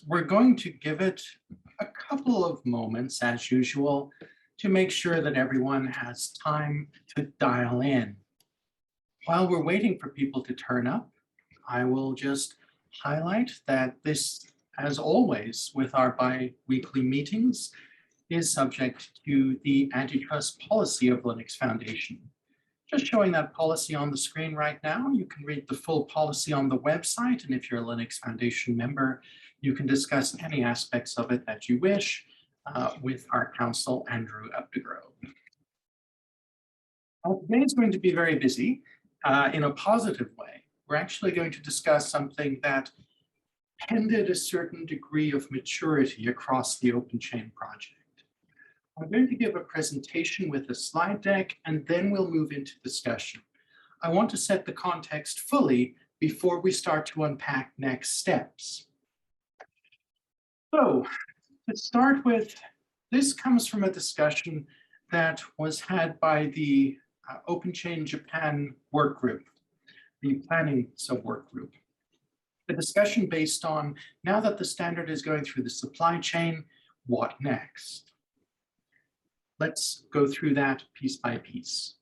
We're going to give it a couple of moments, as usual, to make sure that everyone has time to dial in. While we're waiting for people to turn up, I will just highlight that this, as always with our bi-weekly meetings, is subject to the antitrust policy of Linux Foundation. Just showing that policy on the screen right now. You can read the full policy on the website, and if you're a Linux Foundation member, you can discuss any aspects of it that you wish with our counsel, Andrew Updegrove. Today is going to be very busy in a positive way. We're actually going to discuss something that pended a certain degree of maturity across the OpenChain project. I'm going to give a presentation with a slide deck, and then we'll move into discussion. I want to set the context fully before we start to unpack next steps. So, to start with, this comes from a discussion that was had by the OpenChain Japan work group, the planning sub-work group. The discussion based on, now that the standard is going through the supply chain, what next? Let's go through that piece by piece.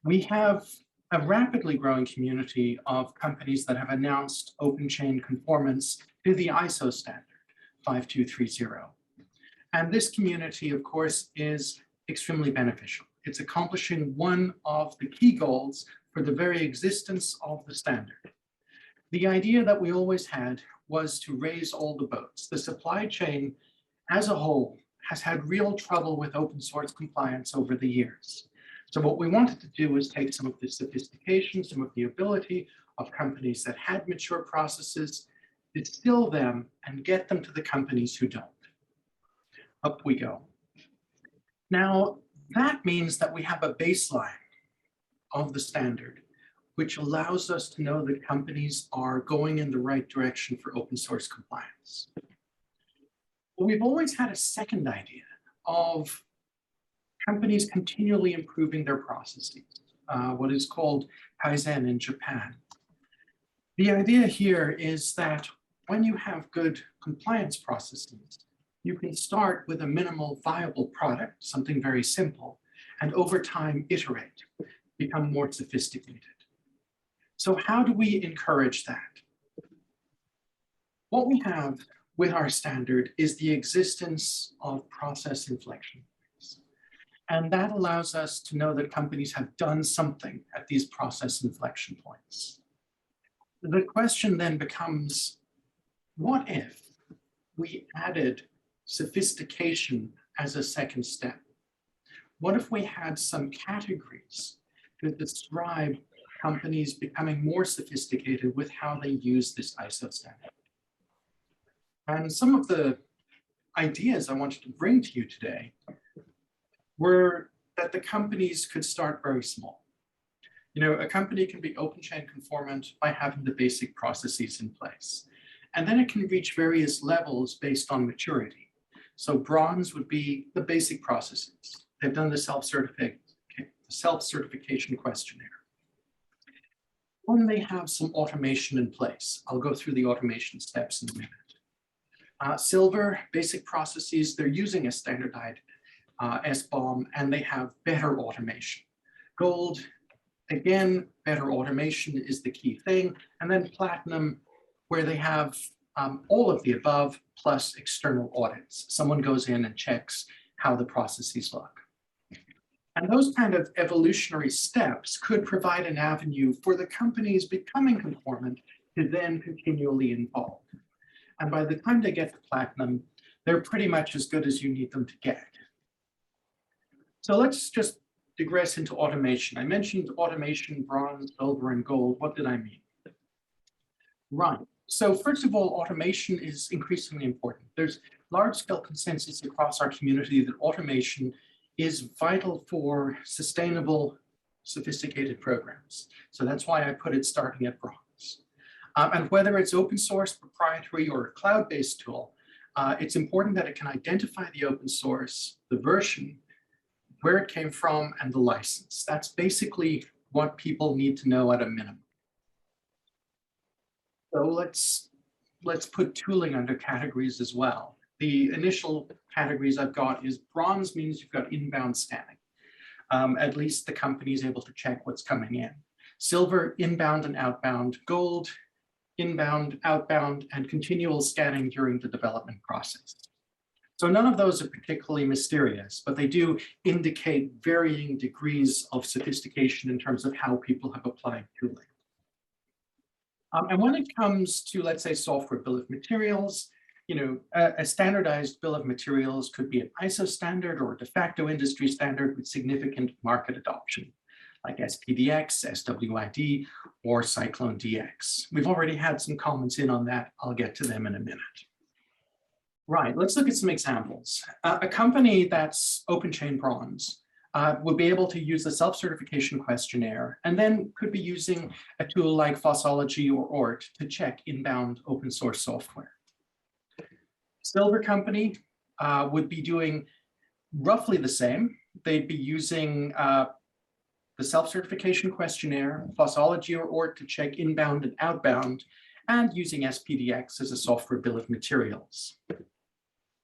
We have a rapidly growing community of companies that have announced OpenChain conformance to the ISO standard 5230. And this community, of course, is extremely beneficial. It's accomplishing one of the key goals for the very existence of the standard. The idea that we always had was to raise all the boats. The supply chain as a whole has had real trouble with open source compliance over the years. So what we wanted to do was take some of the sophistication, some of the ability of companies that had mature processes, distill them, and get them to the companies who don't. Up we go. Now, that means that we have a baseline of the standard, which allows us to know that companies are going in the right direction for open source compliance. But we've always had a second idea of companies continually improving their processes, what is called Kaizen in Japan. The idea here is that when you have good compliance processes, you can start with a minimal viable product, something very simple, and over time iterate, become more sophisticated. So how do we encourage that? What we have with our standard is the existence of process inflection points. And that allows us to know that companies have done something at these process inflection points. The question then becomes, what if we added sophistication as a second step? What if we had some categories to describe companies becoming more sophisticated with how they use this ISO standard? And some of the ideas I wanted to bring to you today were that the companies could start very small. You know, a company can be OpenChain conformant by having the basic processes in place. And then it can reach various levels based on maturity. So bronze would be the basic processes. They've done the self-certification questionnaire. When they have some automation in place, I'll go through the automation steps in a minute. Silver, basic processes, they're using a standardized SBOM and they have better automation. Gold, again, better automation is the key thing. And then platinum, where they have all of the above plus external audits. Someone goes in and checks how the processes look. And those kind of evolutionary steps could provide an avenue for the companies becoming conformant to then continually evolve. And by the time they get to platinum, they're pretty much as good as you need them to get. So let's just digress into automation. I mentioned automation, bronze, silver, and gold. What did I mean? Right. So first of all, automation is increasingly important. There's large-scale consensus across our community that automation is vital for sustainable, sophisticated programs. So that's why I put it starting at bronze. And whether it's open source, proprietary, or a cloud-based tool, it's important that it can identify the open source, the version, where it came from, and the license. That's basically what people need to know at a minimum. So let's let's put tooling under categories as well. The initial categories I've got is bronze means you've got inbound scanning. At least the company is able to check what's coming in. Silver, inbound and outbound. Gold, inbound, outbound, and continual scanning during the development process. So none of those are particularly mysterious, but they do indicate varying degrees of sophistication in terms of how people have applied tooling. And when it comes to, let's say, software bill of materials, a standardized bill of materials could be an ISO standard or a de facto industry standard with significant market adoption, like SPDX, SWID, or Cyclone DX. We've already had some comments in on that. I'll get to them in a minute. Right, let's look at some examples. A company that's OpenChain bronze would be able to use the self-certification questionnaire and then could be using a tool like Fossology or ORT to check inbound open source software. Silver company would be doing roughly the same. They'd be using the self-certification questionnaire, Fossology or ORT to check inbound and outbound, and using SPDX as a software bill of materials.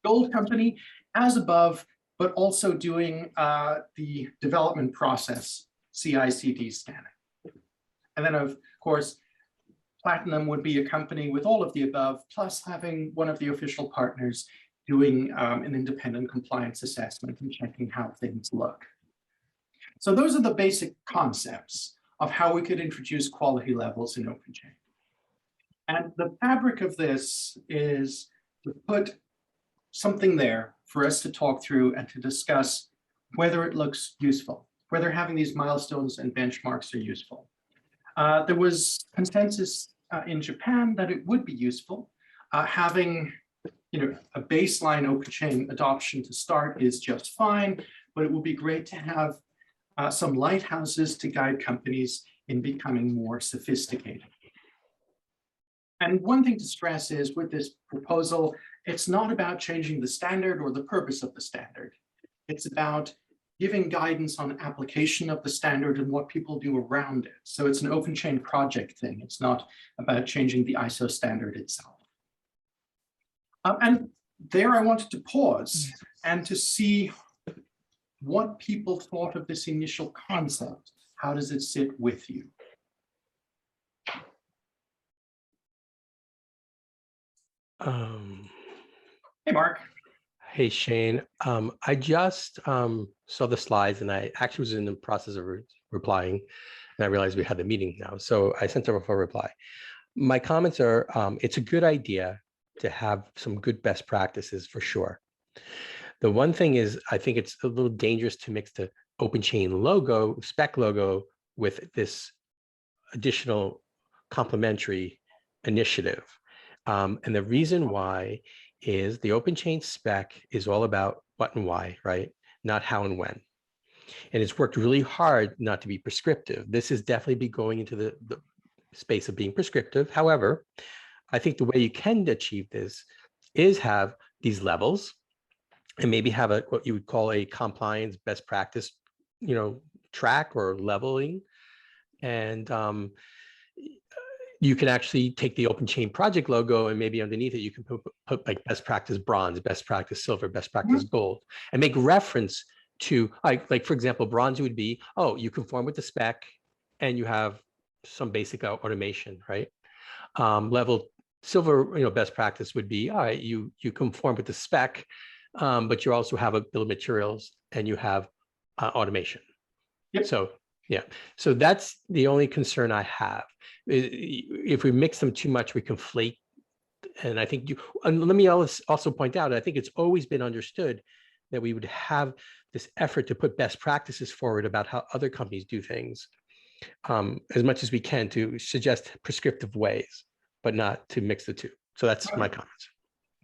Gold company, as above, but also doing the development process, CI/CD scanning. And then, of course, Platinum would be a company with all of the above, plus having one of the official partners doing an independent compliance assessment and checking how things look. So those are the basic concepts of how we could introduce quality levels in OpenChain. And the fabric of this is to put something there for us to talk through and to discuss whether it looks useful, whether having these milestones and benchmarks are useful. There was consensus in Japan that it would be useful. Having a baseline OpenChain adoption to start is just fine, but it would be great to have some lighthouses to guide companies in becoming more sophisticated. And one thing to stress is with this proposal, it's not about changing the standard or the purpose of the standard. It's about giving guidance on application of the standard and what people do around it. So it's an OpenChain project thing. It's not about changing the ISO standard itself. And there I wanted to pause and to see what people thought of this initial concept. How does it sit with you? Hey, Mark. Hey, Shane. I just saw the slides and I actually was in the process of replying and I realized we had the meeting now. So I sent over for a reply. My comments are, it's a good idea to have some good best practices for sure. The one thing is, I think it's a little dangerous to mix the OpenChain logo, spec logo, with this additional complementary initiative. And the reason why is the OpenChain spec is all about what and why, right? Not how and when. And it's worked really hard not to be prescriptive. This is definitely be going into the space of being prescriptive. However, I think the way you can achieve this is have these levels and maybe have what you would call a compliance best practice, track or leveling. And you can actually take the OpenChain project logo and maybe underneath it, you can put like best practice bronze, best practice silver, best practice gold, and make reference to like for example, bronze would be, oh, you conform with the spec and you have some basic automation, right? Level silver, best practice would be, all right, you conform with the spec, but you also have a bill of materials and you have automation. Yep. So yeah, so that's the only concern I have. If we mix them too much, we conflate. And I think and let me also point out, I think it's always been understood that we would have this effort to put best practices forward about how other companies do things as much as we can to suggest prescriptive ways, but not to mix the two. So that's my comments.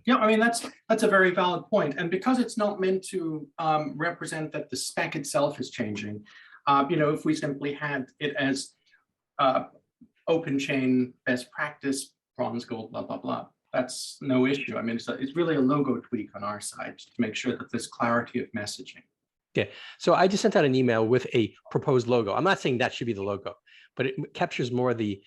Yeah, I mean, that's a very valid point. And because it's not meant to represent that the spec itself is changing, if we simply had it as OpenChain best practice, bronze, gold, blah, blah, blah, that's no issue. I mean, it's really a logo tweak on our side to make sure that there's clarity of messaging. Yeah, so I just sent out an email with a proposed logo. I'm not saying that should be the logo, but it captures more the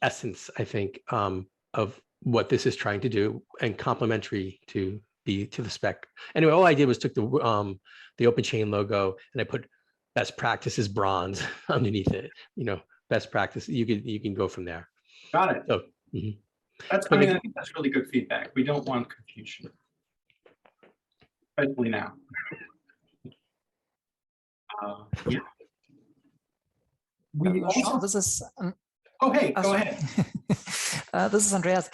essence, I think, of what this is trying to do and complementary to the spec. Anyway, all I did was took the OpenChain logo and I put best practices bronze underneath it. Best practice. You can go from there. Got it. So I think that's really good feedback. We don't want confusion, especially now. Yeah. We also, this is. Oh, hey, go ahead. This is Andreas.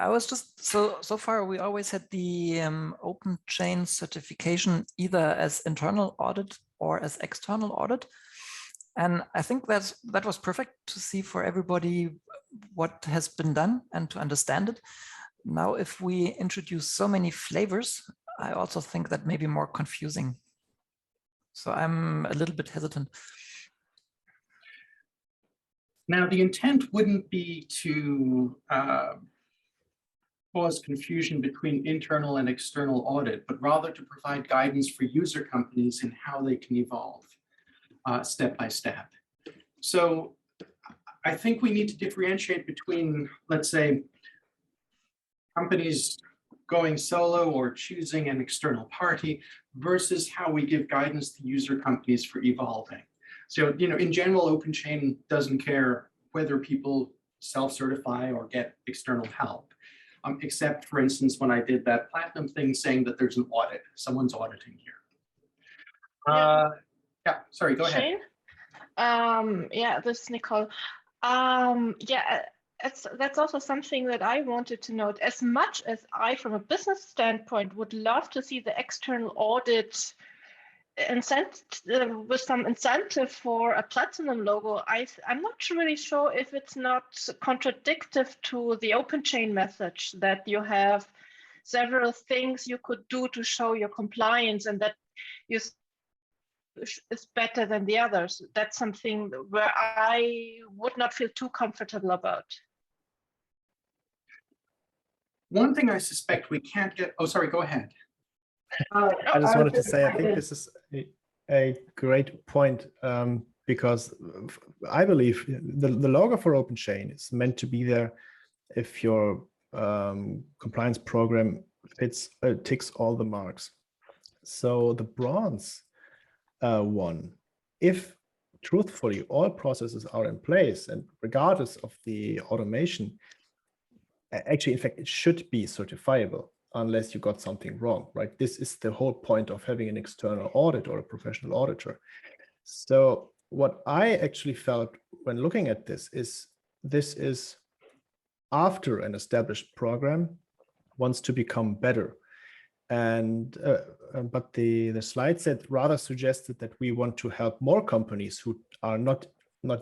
I was just so far we always had the OpenChain certification either as internal audit or as external audit, and I think that was perfect to see for everybody what has been done and to understand it. Now, if we introduce so many flavors, I also think that may be more confusing. So I'm a little bit hesitant. Now, the intent wouldn't be to cause confusion between internal and external audit, but rather to provide guidance for user companies in how they can evolve step by step. So I think we need to differentiate between, let's say, companies going solo or choosing an external party versus how we give guidance to user companies for evolving. So, in general, OpenChain doesn't care whether people self-certify or get external help, except, for instance, when I did that platinum thing saying that there's an audit, someone's auditing here. Yeah, sorry, go ahead. Yeah, this is Nicole. Yeah, that's also something that I wanted to note. As much as I, from a business standpoint, would love to see the external audit with some incentive for a platinum logo, I'm not really sure if it's not contradictory to the OpenChain message that you have several things you could do to show your compliance and that you is better than the others. That's something where I would not feel too comfortable about. One thing I suspect we can't get, oh, sorry, go ahead. I just wanted to say, I think this is a great point because I believe the logo for OpenChain is meant to be there if your compliance program ticks all the marks. So the bronze one, if truthfully all processes are in place and regardless of the automation, actually, in fact, it should be certifiable unless you got something wrong, right? This is the whole point of having an external audit or a professional auditor. So what I actually felt when looking at this is after an established program wants to become better. And but the slide set rather suggested that we want to help more companies who are not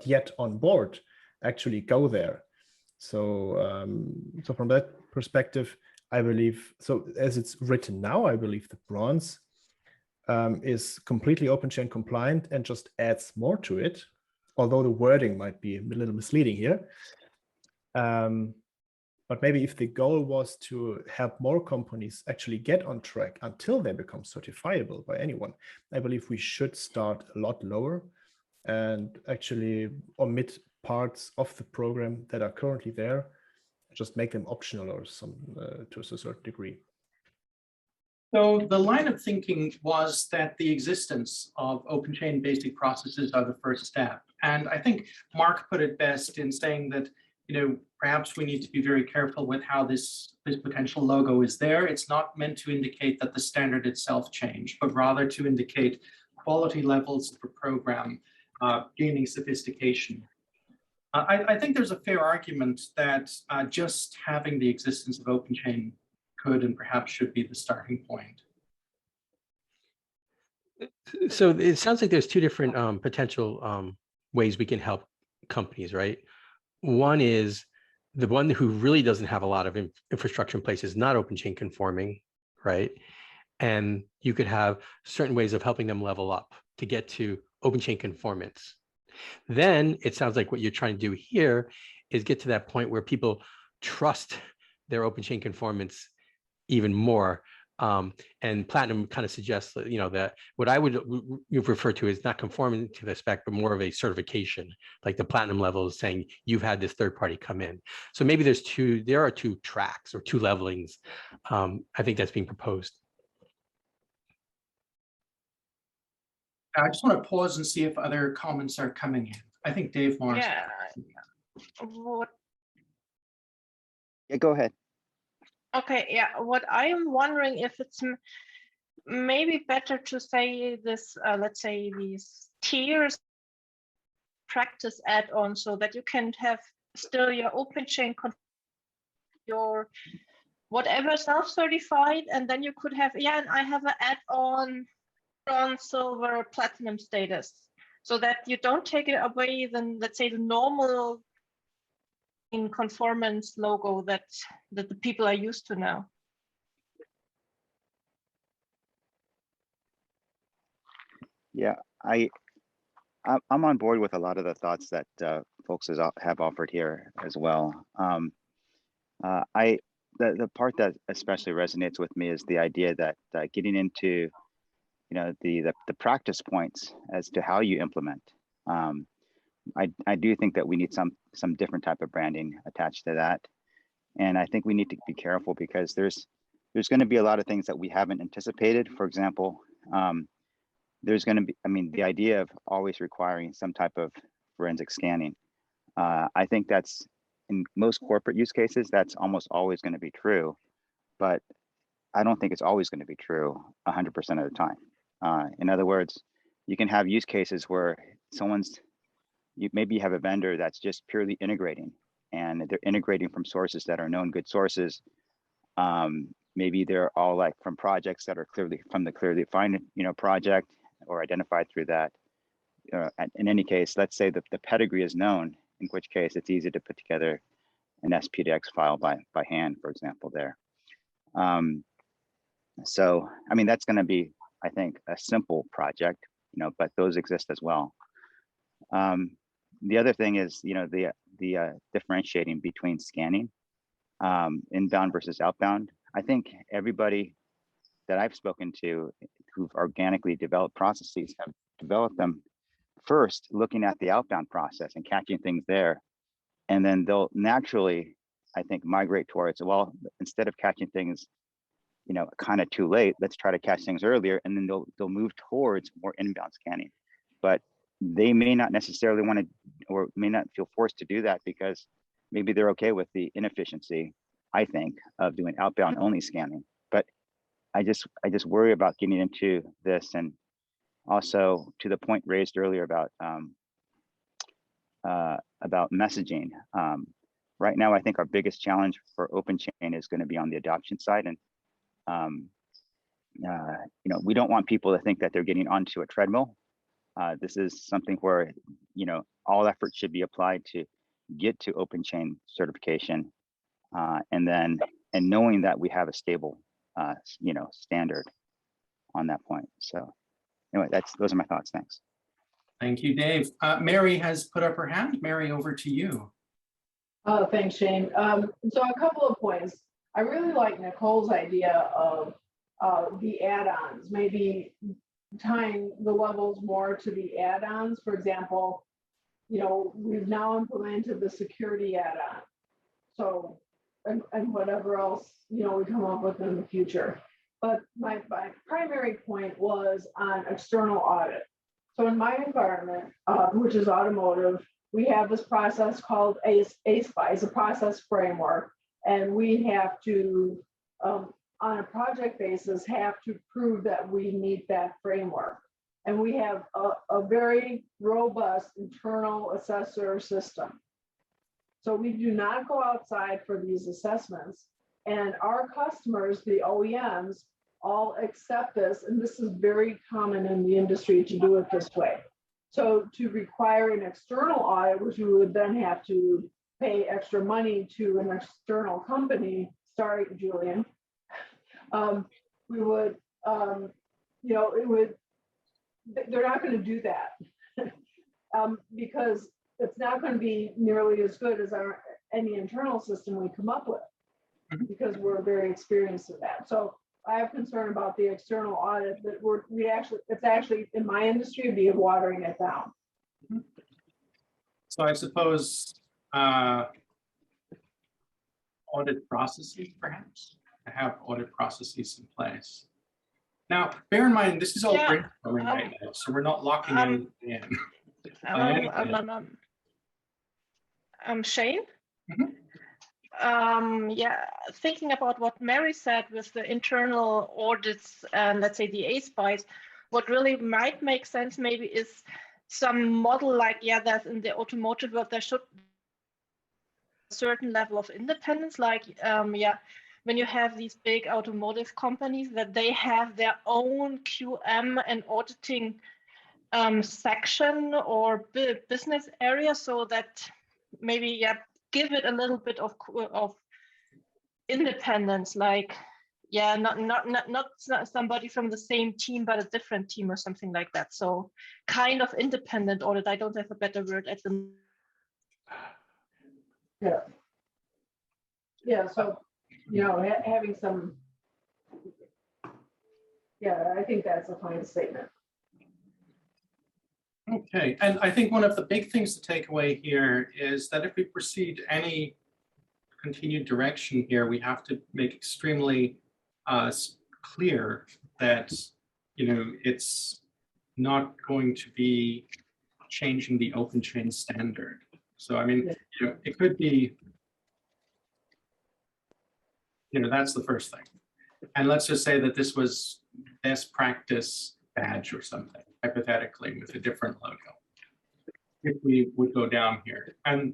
yet on board actually go there. So so from that perspective, I believe, so as it's written now, I believe the bronze is completely OpenChain compliant and just adds more to it, although the wording might be a little misleading here. But maybe if the goal was to help more companies actually get on track until they become certifiable by anyone, I believe we should start a lot lower and actually omit parts of the program that are currently there, just make them optional or some to a certain degree. So the line of thinking was that the existence of OpenChain basic processes are the first step. And I think Mark put it best in saying that, perhaps we need to be very careful with how this potential logo is there. It's not meant to indicate that the standard itself changed, but rather to indicate quality levels of a program gaining sophistication. I think there's a fair argument that just having the existence of OpenChain could and perhaps should be the starting point. So it sounds like there's two different potential ways we can help companies, right? One is the one who really doesn't have a lot of infrastructure in place is not OpenChain conforming, right? And you could have certain ways of helping them level up to get to OpenChain conformance. Then it sounds like what you're trying to do here is get to that point where people trust their OpenChain conformance even more And Platinum kind of suggests that, that what I would refer to as not conforming to the spec, but more of a certification, like the Platinum level is saying you've had this third party come in. So maybe there are two tracks or two levelings. I think that's being proposed. I just want to pause and see if other comments are coming in. I think Dave Morris. Yeah. What? Yeah, go ahead. Okay, yeah. What I am wondering if it's maybe better to say this, let's say these tiers practice add-on, so that you can have still your OpenChain, your whatever self-certified, and then you could have, yeah, and I have an add-on bronze, silver, platinum status, so that you don't take it away then, let's say, the normal in conformance logo that the people are used to now. Yeah, I'm on board with a lot of the thoughts that folks have offered here as well. The part that especially resonates with me is the idea that getting into the practice points as to how you implement. I do think that we need some different type of branding attached to that, and I think we need to be careful because there's going to be a lot of things that we haven't anticipated. For example, there's going to be, the idea of always requiring some type of forensic scanning. I think that's in most corporate use cases, that's almost always going to be true, but I don't think it's always going to be true 100% of the time. In other words, you can have use cases where maybe you have a vendor that's just purely integrating, and they're integrating from sources that are known good sources. Maybe they're all like from projects that are clearly from the clearly defined project or identified through that. In any case, let's say that the pedigree is known, in which case it's easy to put together an SPDX file by hand, for example, there. So, that's going to be, I think, a simple project, but those exist as well. The other thing is, the differentiating between scanning, inbound versus outbound. I think everybody that I've spoken to who've organically developed processes have developed them first looking at the outbound process and catching things there. And then they'll naturally, I think, migrate towards, well, instead of catching things, kind of too late, let's try to catch things earlier. And then they'll move towards more inbound scanning. But they may not necessarily want to, or may not feel forced to do that because maybe they're okay with the inefficiency, I think, of doing outbound only scanning. But I just worry about getting into this, and also to the point raised earlier about messaging. Right now, I think our biggest challenge for OpenChain is going to be on the adoption side, and we don't want people to think that they're getting onto a treadmill. This is something where all effort should be applied to get to OpenChain certification, and knowing that we have a stable standard on that point. So anyway, those are my thoughts. Thanks. Thank you, Dave. Mary has put up her hand. Mary, over to you. Thanks, Shane. So a couple of points. I really like Nicole's idea of the add-ons, maybe tying the levels more to the add-ons. For example, we've now implemented the security add-on. So, and whatever else, we come up with in the future. But my primary point was on external audit. So in my environment, which is automotive, we have this process called ASPICE, a process framework, and we have to, on a project basis, have to prove that we meet that framework. And we have a very robust internal assessor system. So we do not go outside for these assessments. And our customers, the OEMs, all accept this. And this is very common in the industry to do it this way. So to require an external audit, which we would then have to pay extra money to an external company, sorry, Julian, we would, it would, they're not going to do that because it's not going to be nearly as good as any internal system we come up with, because we're very experienced in that. So I have concern about the external audit that it's actually in my industry would be watering it down. So I suppose audit processes, perhaps, to have audit processes in place. Now, bear in mind, this is all brainstorming right now, so we're not locking anything in. Shane? Mm-hmm. Yeah, thinking about what Mary said with the internal audits and let's say the A-spice, what really might make sense maybe is some model like, that's in the automotive world, there should be a certain level of independence, like, when you have these big automotive companies that they have their own QM and auditing section or business area, so that maybe give it a little bit of independence, like not somebody from the same team but a different team or something like that. So kind of independent audit. I don't have a better word at the So having some I think that's a fine statement. Okay, and I think one of the big things to take away here is that if we proceed any continued direction here, we have to make extremely clear that it's not going to be changing the OpenChain standard. So I mean, it could be, that's the first thing. And let's just say that this was best practice badge or something, hypothetically, with a different logo, if we would go down here. And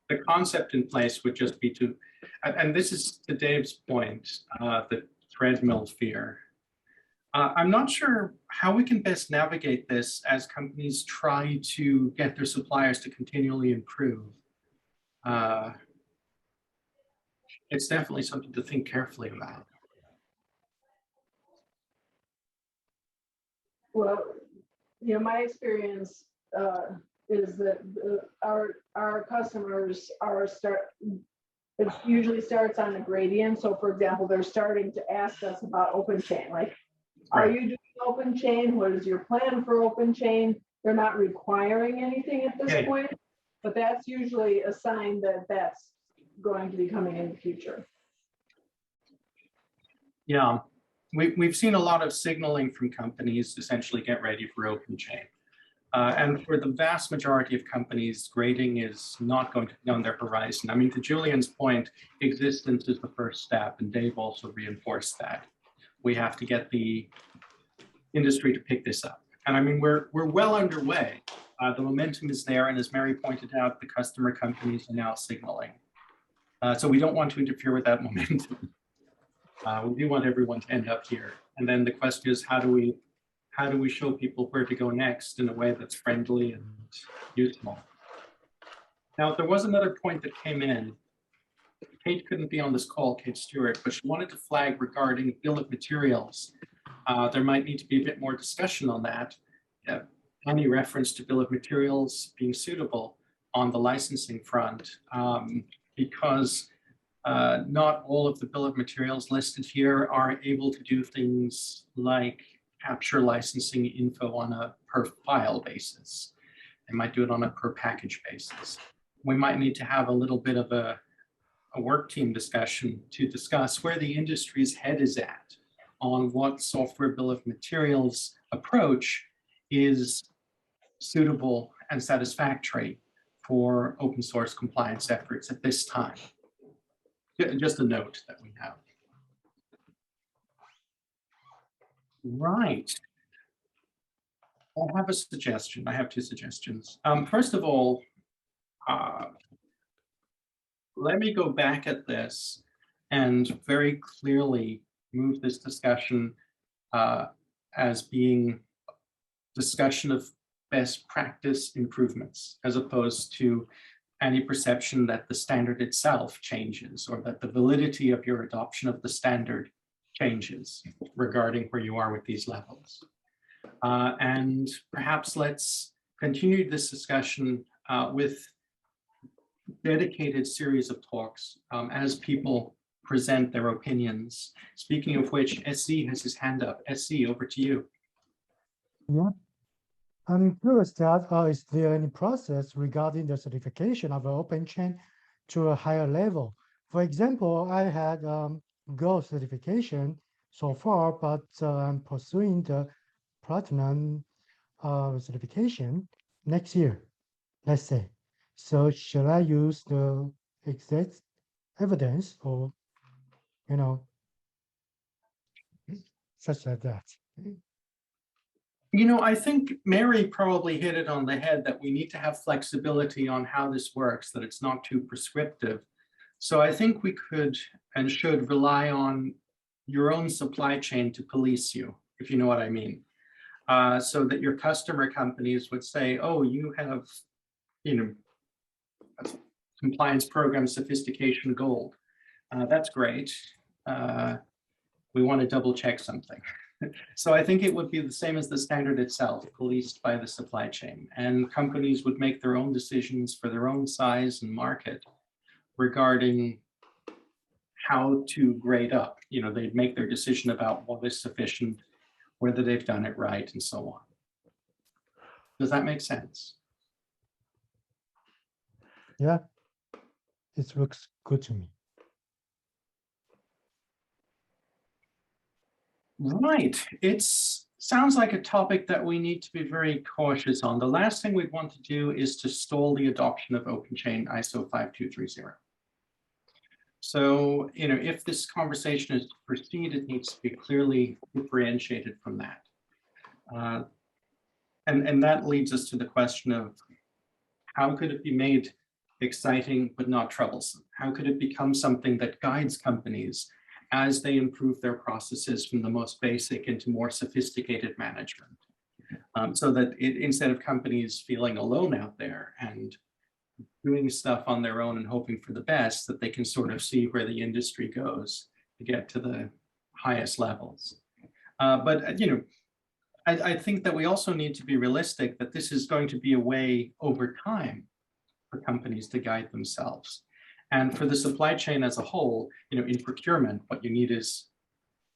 the concept in place would just be to, and this is to Dave's point, the treadmill fear. I'm not sure how we can best navigate this as companies try to get their suppliers to continually improve. It's definitely something to think carefully about. Well, my experience is that our customers it usually starts on a gradient. So for example, they're starting to ask us about OpenChain, like, are you doing OpenChain? What is your plan for OpenChain? They're not requiring anything at this point, but that's usually a sign that that's going to be coming in the future. Yeah, we've seen a lot of signaling from companies essentially get ready for OpenChain. And for the vast majority of companies, grading is not going to be on their horizon. I mean, to Julian's point, existence is the first step, and Dave also reinforced that. We have to get the industry to pick this up. And I mean, we're well underway. The momentum is there, and as Mary pointed out, the customer companies are now signaling. So we don't want to interfere with that momentum. We do want everyone to end up here. And then the question is, how do we show people where to go next in a way that's friendly and useful? Now, there was another point that came in. Kate couldn't be on this call, Kate Stewart, but she wanted to flag regarding bill of materials. There might need to be a bit more discussion on that. Any reference to bill of materials being suitable on the licensing front, because not all of the bill of materials listed here are able to do things like capture licensing info on a per file basis. They might do it on a per package basis. We might need to have a little bit of a work team discussion to discuss where the industry's head is at on what software bill of materials approach is suitable and satisfactory for open source compliance efforts at this time. Just a note that we have. Right. I have a suggestion. I have two suggestions. First of all, let me go back at this and very clearly move this discussion as being discussion of best practice improvements, as opposed to any perception that the standard itself changes or that the validity of your adoption of the standard changes regarding where you are with these levels. And perhaps let's continue this discussion with dedicated series of talks as people present their opinions. Speaking of which, SC has his hand up. SC, over to you. Yeah, I'm curious that is there any process regarding the certification of an OpenChain to a higher level? For example, I had Gold certification so far, but I'm pursuing the Platinum certification next year, let's say. So shall I use the exact evidence or, you know, such like that? You know, I think Mary probably hit it on the head that we need to have flexibility on how this works, that it's not too prescriptive. So I think we could and should rely on your own supply chain to police you, if you know what I mean. So that your customer companies would say, oh, you have, you know, compliance program sophistication gold. That's great. We want to double check something. So I think it would be the same as the standard itself, policed by the supply chain, and companies would make their own decisions for their own size and market regarding how to grade up. You know, they'd make their decision about what is sufficient, whether they've done it right, and so on. Does that make sense? Yeah, it looks good to me. Right. It sounds like a topic that we need to be very cautious on. The last thing we want to do is to stall the adoption of OpenChain ISO 5230. So, you know, if this conversation is to proceed, it needs to be clearly differentiated from that. And that leads us to the question of how could it be made exciting but not troublesome? How could it become something that guides companies as they improve their processes from the most basic into more sophisticated management? So that instead of companies feeling alone out there and doing stuff on their own and hoping for the best, that they can sort of see where the industry goes to get to the highest levels. But, you know, I think that we also need to be realistic that this is going to be a way over time for companies to guide themselves. And for the supply chain as a whole, you know, in procurement, what you need is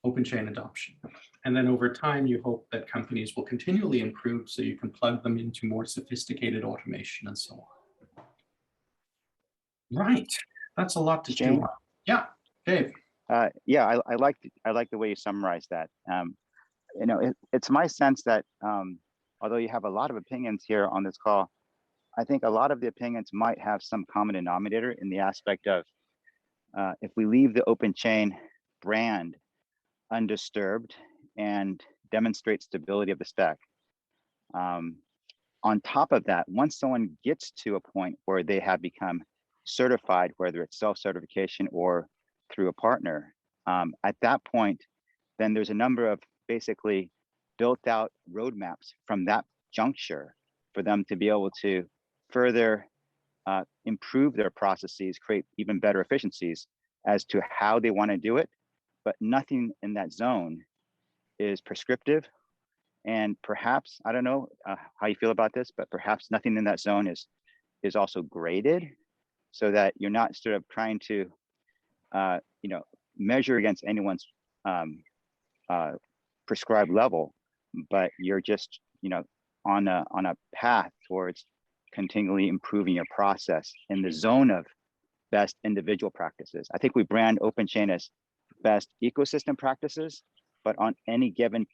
OpenChain adoption. And then over time, you hope that companies will continually improve so you can plug them into more sophisticated automation and so on. Right, that's a lot to chew on. Yeah, Dave. Yeah, I like the way you summarized that. You know, it's my sense that although you have a lot of opinions here on this call, I think a lot of the opinions might have some common denominator in the aspect of if we leave the OpenChain brand undisturbed and demonstrate stability of the stack. On top of that, once someone gets to a point where they have become certified, whether it's self-certification or through a partner, at that point, then there's a number of basically built out roadmaps from that juncture for them to be able to further improve their processes, create even better efficiencies as to how they want to do it. But nothing in that zone is prescriptive. And perhaps, I don't know how you feel about this, but perhaps nothing in that zone is also graded so that you're not sort of trying to, you know, measure against anyone's prescribed level, but you're just, you know, on a path towards continually improving your process in the zone of best individual practices. I think we brand OpenChain as best ecosystem practices, but on any given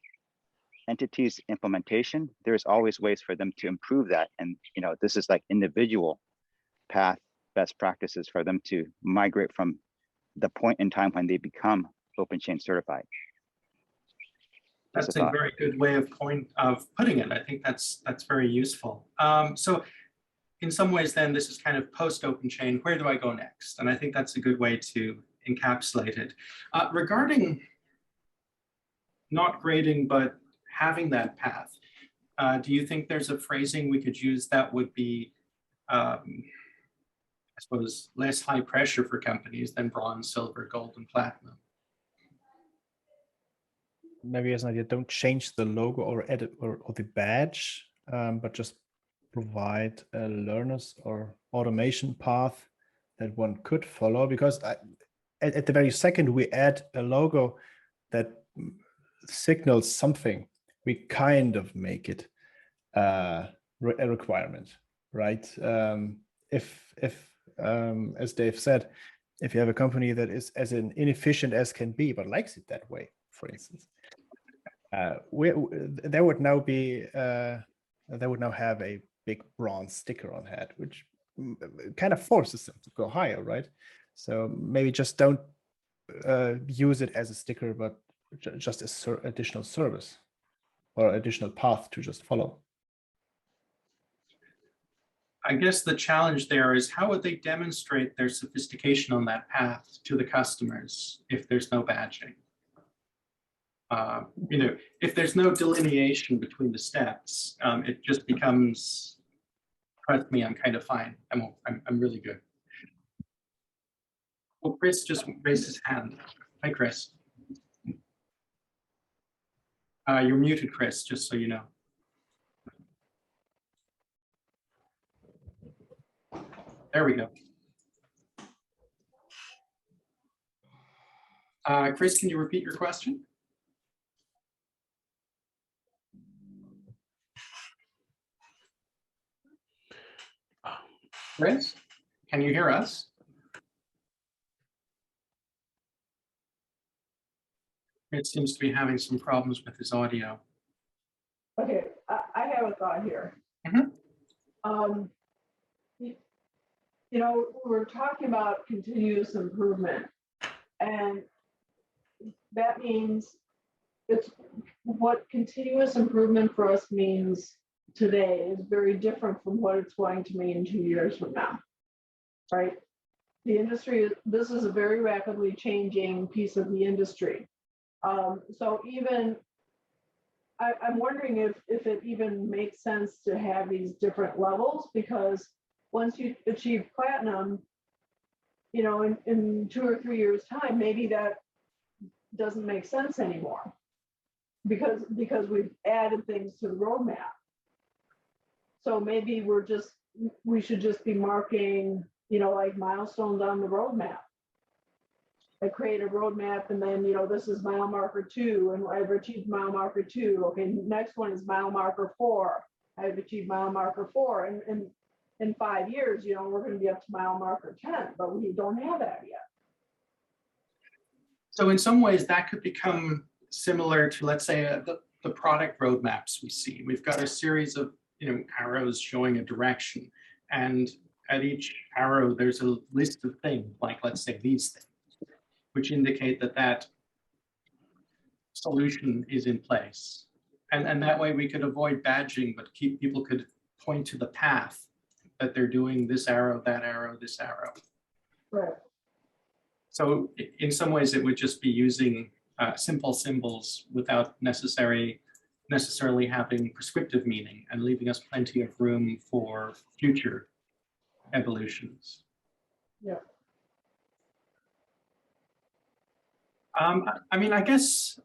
entity's implementation, there's always ways for them to improve that. And, you know, this is like individual path best practices for them to migrate from the point in time when they become OpenChain certified. That's a very good way of putting it. I think that's very useful. So in some ways, then this is kind of post OpenChain. Where do I go next? And I think that's a good way to encapsulate it. Regarding not grading, but having that path, do you think there's a phrasing we could use that would be, I suppose, less high pressure for companies than bronze, silver, gold, and platinum? Maybe as an idea, don't change the logo or edit or the badge, but just provide a learner's or automation path that one could follow. Because at the very second we add a logo that signals something, we kind of make it a requirement, right? If as Dave said, if you have a company that is as inefficient as can be, but likes it that way, for instance, there would now have a big bronze sticker on head, which kind of forces them to go higher, right? So maybe just don't use it as a sticker, but just as additional service or additional path to just follow. I guess the challenge there is how would they demonstrate their sophistication on that path to the customers if there's no badging? You know, if there's no delineation between the steps, it just becomes, trust me, I'm kind of fine. I'm really good. Well, Chris just raised his hand. Hi, Chris. You're muted, Chris, just so you know. There we go. Chris, can you repeat your question? Chris, can you hear us? It seems to be having some problems with his audio. Okay, I have a thought here. Mhm. You know, we're talking about continuous improvement, and that means it's what continuous improvement for us means today is very different from what it's going to mean 2 years from now, right? The industry, this is a very rapidly changing piece of the industry. So even, I'm wondering if it even makes sense to have these different levels, because once you achieve platinum, you know, in 2 or 3 years time, maybe that doesn't make sense anymore because we've added things to the roadmap. So maybe we should just be marking, you know, like milestones on the roadmap. I create a roadmap and then, you know, this is mile marker 2 and I've achieved mile marker 2. Okay, next one is mile marker 4. I've achieved mile marker 4. And in 5 years, you know, we're going to be up to mile marker 10, but we don't have that yet. So in some ways that could become similar to, let's say, the product roadmaps we see. We've got a series of, you know, arrows showing a direction, and at each arrow there's a list of things, like let's say these things, which indicate that that solution is in place. And that way we could avoid badging, but people could point to the path that they're doing this arrow, that arrow, this arrow. Right. So in some ways it would just be using simple symbols without necessarily having prescriptive meaning and leaving us plenty of room for future evolutions. Yeah. I mean, I guess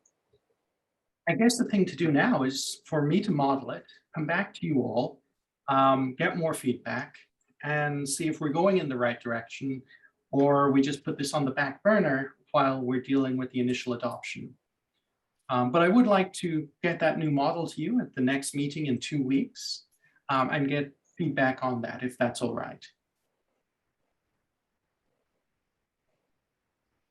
the thing to do now is for me to model it, come back to you all, get more feedback, and see if we're going in the right direction, or we just put this on the back burner while we're dealing with the initial adoption. But I would like to get that new model to you at the next meeting in 2 weeks, and get feedback on that, if that's all right.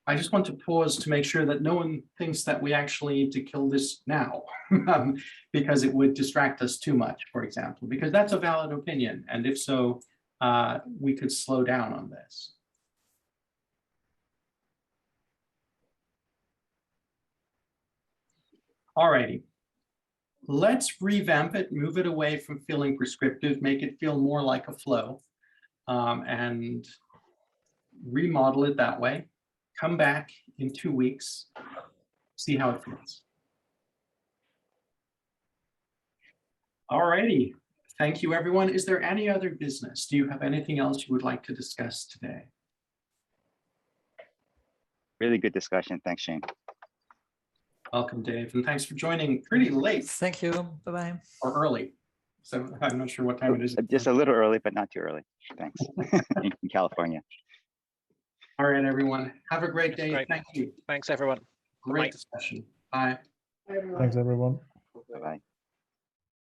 I just want to pause to make sure that no one thinks that we actually need to kill this now, because it would distract us too much, for example, because that's a valid opinion. And if so, we could slow down on this. All righty. Let's revamp it, move it away from feeling prescriptive, make it feel more like a flow, and remodel it that way. Come back in 2 weeks, see how it feels. All righty. Thank you, everyone. Is there any other business? Do you have anything else you would like to discuss today? Really good discussion. Thanks, Shane. Welcome, Dave, and thanks for joining pretty late. Thank you. Bye-bye. Or early. So I'm not sure what time it is. Just a little early, but not too early. Thanks. in California. All right, everyone. Have a great That's day. great. Thank you. Thanks, everyone. Great Bye-bye. discussion. Bye. Everyone. Thanks, everyone. Bye-bye.